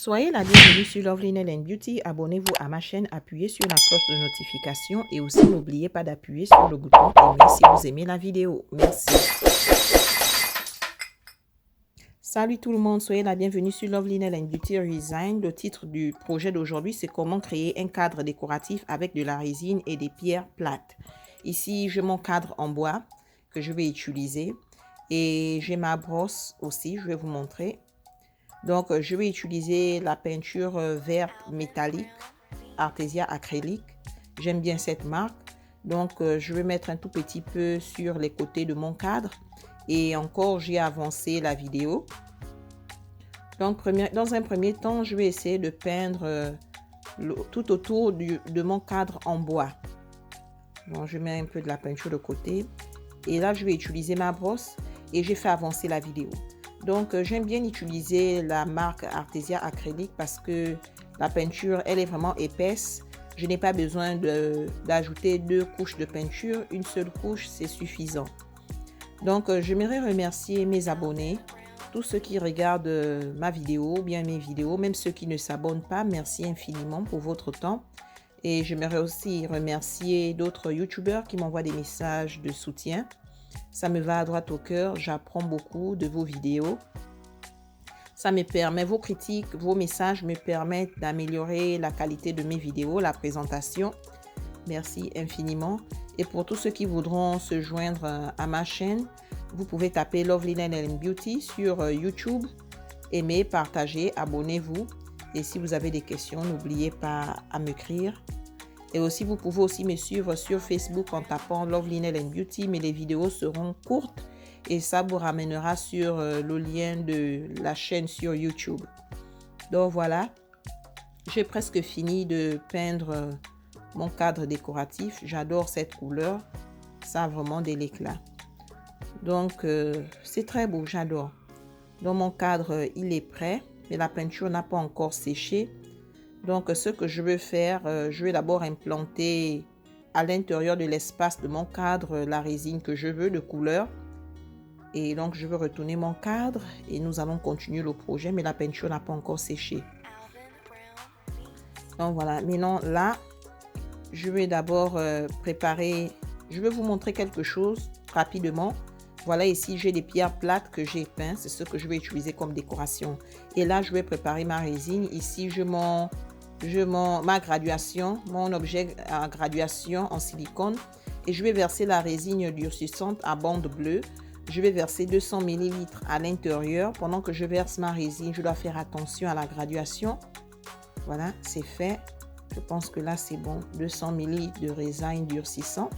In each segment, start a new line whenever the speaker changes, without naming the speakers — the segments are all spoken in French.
Soyez la bienvenue sur Lovely Nail and Beauty. Abonnez-vous à ma chaîne, appuyez sur la cloche de notification et aussi n'oubliez pas d'appuyer sur le bouton aimer si vous aimez la vidéo. Merci. Salut tout le monde, soyez la bienvenue sur Lovely Nail and Beauty Resign. Le titre du projet d'aujourd'hui, c'est comment créer un cadre décoratif avec de la résine et des pierres plates. Ici, j'ai mon cadre en bois que je vais utiliser et j'ai ma brosse aussi, je vais vous montrer. Donc, je vais utiliser la peinture verte métallique, Artesia acrylique. J'aime bien cette marque. Donc, je vais mettre un tout petit peu sur les côtés de mon cadre. Et encore, j'ai avancé la vidéo. Donc, dans un premier temps, je vais essayer de peindre tout autour de mon cadre en bois. Donc, je mets un peu de la peinture de côté. Et là, je vais utiliser ma brosse et j'ai fait avancer la vidéo. Donc, j'aime bien utiliser la marque Artesia acrylique parce que la peinture, elle est vraiment épaisse. Je n'ai pas besoin d'ajouter 2 couches de peinture. Une seule couche, c'est suffisant. Donc, j'aimerais remercier mes abonnés, tous ceux qui regardent ma vidéo, bien mes vidéos, même ceux qui ne s'abonnent pas. Merci infiniment pour votre temps. Et j'aimerais aussi remercier d'autres youtubeurs qui m'envoient des messages de soutien. Ça me va à droite au cœur, j'apprends beaucoup de vos vidéos. Ça me permet, vos critiques, vos messages me permettent d'améliorer la qualité de mes vidéos, la présentation. Merci infiniment. Et pour tous ceux qui voudront se joindre à ma chaîne, vous pouvez taper Lovely Nail and Beauty sur YouTube. Aimez, partagez, abonnez-vous. Et si vous avez des questions, n'oubliez pas à m'écrire. Et aussi, vous pouvez aussi me suivre sur Facebook en tapant Lovely Nail and Beauty, mais les vidéos seront courtes et ça vous ramènera sur le lien de la chaîne sur YouTube. Donc voilà, j'ai presque fini de peindre mon cadre décoratif. J'adore cette couleur, ça a vraiment de l'éclat. Donc c'est très beau, j'adore. Donc mon cadre, il est prêt, mais la peinture n'a pas encore séché. Donc, ce que je veux faire, je vais d'abord implanter à l'intérieur de l'espace de mon cadre la résine que je veux de couleur. Et donc, je veux retourner mon cadre et nous allons continuer le projet, mais la peinture n'a pas encore séché. Donc, voilà. Maintenant, là, je vais d'abord préparer, je vais vous montrer quelque chose rapidement. Voilà, ici, j'ai des pierres plates que j'ai peintes. C'est ce que je vais utiliser comme décoration. Et là, je vais préparer ma résine. Ici, ma graduation, mon objet à graduation en silicone. Et je vais verser la résine durcissante à bande bleue. Je vais verser 200 ml à l'intérieur. Pendant que je verse ma résine, je dois faire attention à la graduation. Voilà, c'est fait. Je pense que là, c'est bon. 200 ml de résine durcissant.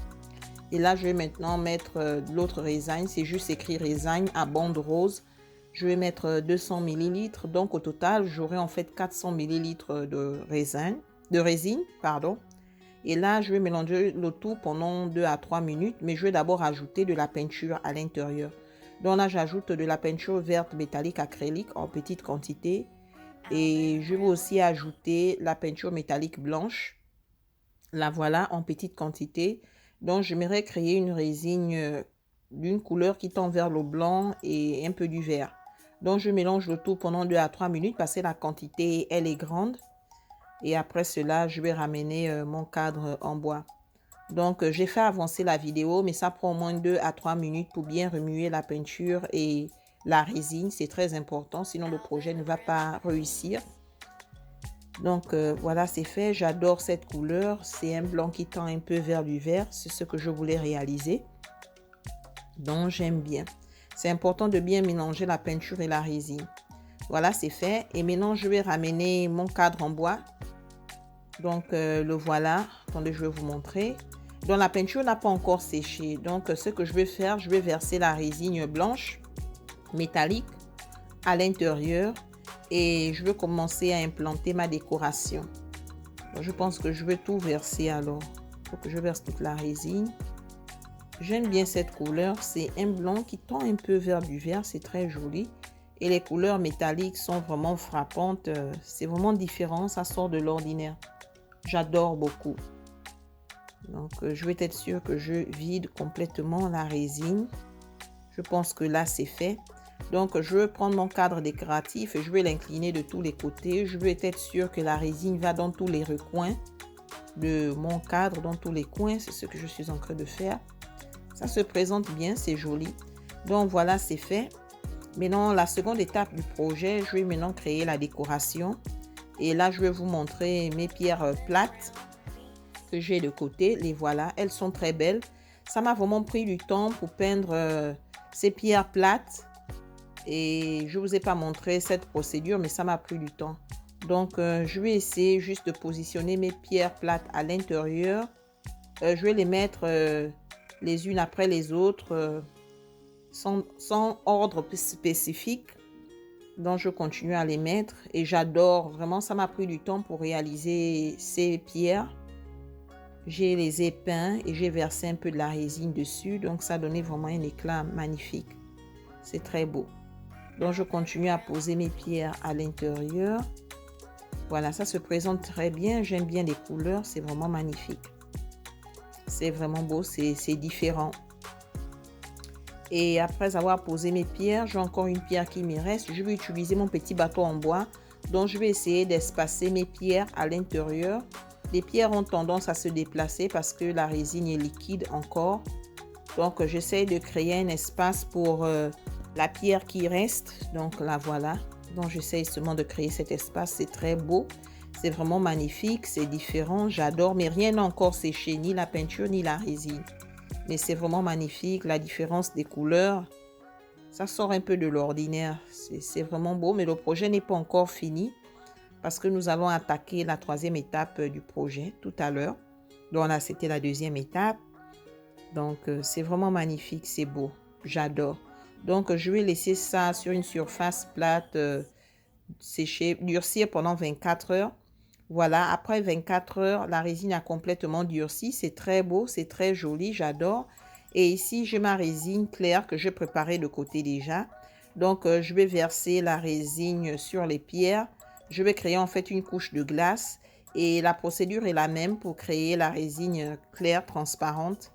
Et là, je vais maintenant mettre l'autre résine. C'est juste écrit résine à bande rose. Je vais mettre 200 ml. Donc, au total, j'aurai en fait 400 ml de résine. Et là, je vais mélanger le tout pendant 2 à 3 minutes. Mais je vais d'abord ajouter de la peinture à l'intérieur. Donc là, j'ajoute de la peinture verte métallique acrylique en petite quantité. Et je vais aussi ajouter la peinture métallique blanche. La voilà en petite quantité. Donc, j'aimerais créer une résine d'une couleur qui tend vers le blanc et un peu du vert. Donc, je mélange le tout pendant 2 à 3 minutes parce que la quantité, elle est grande. Et après cela, je vais ramener mon cadre en bois. Donc, j'ai fait avancer la vidéo, mais ça prend au moins 2 à 3 minutes pour bien remuer la peinture et la résine. C'est très important, sinon le projet ne va pas réussir. Donc, voilà, c'est fait. J'adore cette couleur. C'est un blanc qui tend un peu vers du vert. C'est ce que je voulais réaliser. Donc, j'aime bien. C'est important de bien mélanger la peinture et la résine. Voilà, c'est fait. Et maintenant, je vais ramener mon cadre en bois. Donc, le voilà. Attendez, je vais vous montrer. Donc, la peinture n'a pas encore séché. Donc, ce que je vais faire, je vais verser la résine blanche, métallique, à l'intérieur. Et je vais commencer à implanter ma décoration. Donc, je pense que je vais tout verser alors. Il faut que je verse toute la résine. J'aime bien cette couleur. C'est un blanc qui tend un peu vers du vert. C'est très joli. Et les couleurs métalliques sont vraiment frappantes. C'est vraiment différent. Ça sort de l'ordinaire. J'adore beaucoup. Donc, je vais être sûre que je vide complètement la résine. Je pense que là, c'est fait. Donc, je veux prendre mon cadre décoratif et je vais l'incliner de tous les côtés. Je veux être sûr que la résine va dans tous les recoins de mon cadre, dans tous les coins. C'est ce que je suis en train de faire. Ça se présente bien, c'est joli. Donc, voilà, c'est fait. Maintenant, la seconde étape du projet, je vais maintenant créer la décoration. Et là, je vais vous montrer mes pierres plates que j'ai de côté. Les voilà, elles sont très belles. Ça m'a vraiment pris du temps pour peindre ces pierres plates. Et je ne vous ai pas montré cette procédure, mais ça m'a pris du temps. Donc, je vais essayer juste de positionner mes pierres plates à l'intérieur. Je vais les mettre les unes après les autres. Sans ordre spécifique. Donc je continue à les mettre et j'adore vraiment, ça m'a pris du temps pour réaliser ces pierres. J'ai les ai peints et j'ai versé un peu de la résine dessus, donc ça donnait vraiment un éclat magnifique. C'est très beau. Donc je continue à poser mes pierres à l'intérieur. Voilà, ça se présente très bien, j'aime bien les couleurs, c'est vraiment magnifique. C'est vraiment beau, c'est différent. Et après avoir posé mes pierres, j'ai encore une pierre qui me reste. Je vais utiliser mon petit bateau en bois. Donc, je vais essayer d'espacer mes pierres à l'intérieur. Les pierres ont tendance à se déplacer parce que la résine est liquide encore. Donc, j'essaie de créer un espace pour la pierre qui reste. Donc, la voilà. Donc, j'essaie seulement de créer cet espace. C'est très beau. C'est vraiment magnifique. C'est différent. J'adore. Mais rien n'a encore séché. Ni la peinture, ni la résine. Mais c'est vraiment magnifique, la différence des couleurs, ça sort un peu de l'ordinaire, c'est vraiment beau, mais le projet n'est pas encore fini parce que nous allons attaquer la troisième étape du projet tout à l'heure. Donc là, c'était la deuxième étape. Donc, c'est vraiment magnifique, c'est beau, j'adore. Donc, je vais laisser ça sur une surface plate, sécher, durcir pendant 24 heures. Voilà, après 24 heures, la résine a complètement durci. C'est très beau, c'est très joli, j'adore. Et ici, j'ai ma résine claire que j'ai préparée de côté déjà. Donc, je vais verser la résine sur les pierres. Je vais créer en fait une couche de glace. Et la procédure est la même pour créer la résine claire, transparente.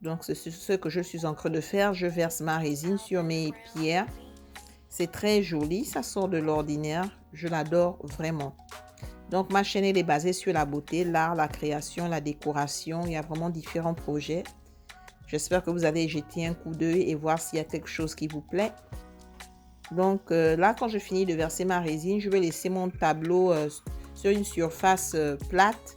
Donc, c'est ce que je suis en train de faire. Je verse ma résine sur mes pierres. C'est très joli, ça sort de l'ordinaire. Je l'adore vraiment. Donc, ma chaîne elle est basée sur la beauté, l'art, la création, la décoration. Il y a vraiment différents projets. J'espère que vous allez jeter un coup d'œil et voir s'il y a quelque chose qui vous plaît. Donc, là, quand je finis de verser ma résine, je vais laisser mon tableau sur une surface plate.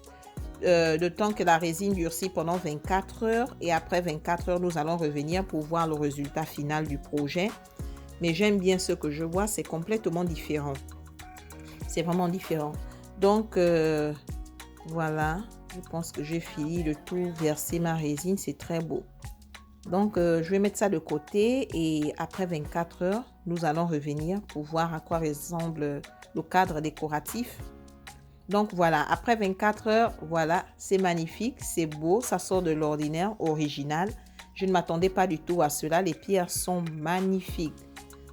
De temps que la résine durcit pendant 24 heures. Et après 24 heures, nous allons revenir pour voir le résultat final du projet. Mais j'aime bien ce que je vois, c'est complètement différent. C'est vraiment différent. Donc, voilà, je pense que j'ai fini de tout verser ma résine. C'est très beau. Donc, je vais mettre ça de côté et après 24 heures, nous allons revenir pour voir à quoi ressemble le cadre décoratif. Donc, voilà, après 24 heures, voilà, c'est magnifique, c'est beau, ça sort de l'ordinaire, original. Je ne m'attendais pas du tout à cela. Les pierres sont magnifiques.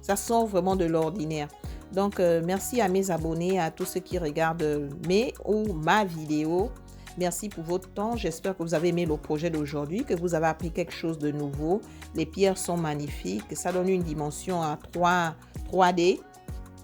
Ça sort vraiment de l'ordinaire. Donc, merci à mes abonnés, à tous ceux qui regardent mes ou ma vidéo. Merci pour votre temps. J'espère que vous avez aimé le projet d'aujourd'hui, que vous avez appris quelque chose de nouveau. Les pierres sont magnifiques. Ça donne une dimension à 3D.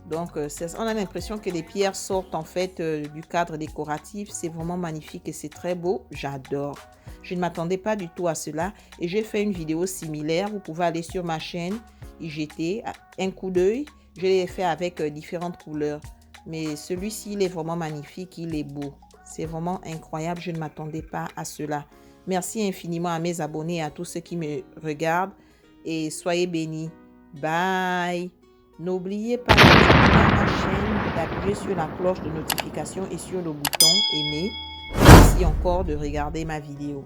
Donc, on a l'impression que les pierres sortent en fait du cadre décoratif. C'est vraiment magnifique et c'est très beau. J'adore. Je ne m'attendais pas du tout à cela. Et j'ai fait une vidéo similaire. Vous pouvez aller sur ma chaîne, y jeter un coup d'œil. Je l'ai fait avec différentes couleurs. Mais celui-ci, il est vraiment magnifique. Il est beau. C'est vraiment incroyable. Je ne m'attendais pas à cela. Merci infiniment à mes abonnés et à tous ceux qui me regardent. Et soyez bénis. Bye. N'oubliez pas de vous abonner à ma chaîne, d'appuyer sur la cloche de notification et sur le bouton aimer. Merci encore de regarder ma vidéo.